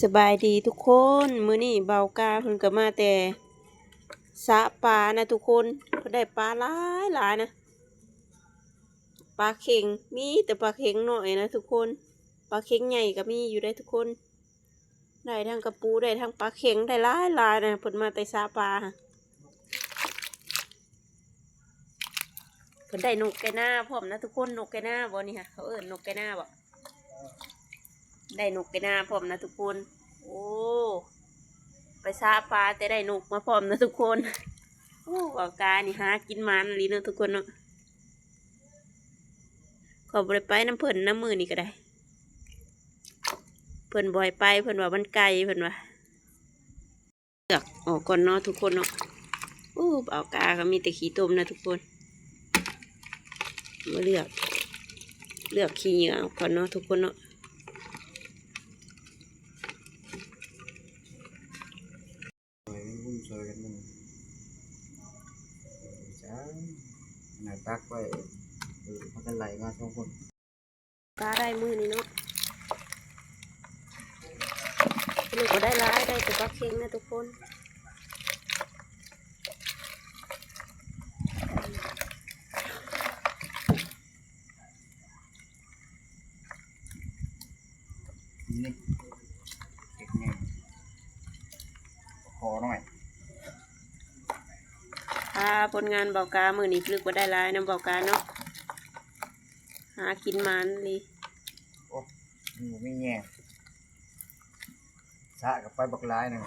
สบายดีทุกคนมื้อนี้เบากาเพิ่นก็มาแต่สระปลานะทุกคนเพิ่นได้ปลาหลายหลายนะปลาเข็งมีแต่ปลาเข็งน้อยนะทุกคนปลาเข็งใหญ่ก็มีอยู่ได้ทุกคนได้ทั้งกระปูได้ทั้งปลาเข็งได้หลายหลายนะเพิ่นมาแต่สระปลาเพิ่นได้นกแกน้าพร้อมนะทุกคนนกแกน้าบ่นี่ค่ะเขาเอิ้นนกแกน้าบ่ได้นกแกน้าพร้อมนะทุกคนโอ้ไปซาปลาแต่ได้นกมาพร้อมนะทุกคนโอ้อากานี่หากินมันลีเนาะทุกคนเนาะขอบริไปน้ำเพิ่นน้ำมือนี่ก็ได้เพิ่นบ่อยไปเพิ่นว่ามันไกลเพิ่นว่าเลือกออกก่อนเนาะทุกคนเนาะโอ้อากาก็มีแต่ขี้ต้มนะทุกคนมาเลือกขี้เหงื่อก่อนเนาะทุกคนเนาะซอยกันมึงจ้าขนาดตักไว้พักกันไหลมา2 คน กาได้มือนี่เนาะลูกก็ได้ร้ายได้แต่ปลาเค็งนะทุกคนนี่เด็กไงคอหน่อยผลงานเบากามือนี่ลึกก็ได้ร้ายน้ำเบากาเนาะหากินมันนี่ โอ้ไม่แง่สะกับไปบักร้ายหนึ่ง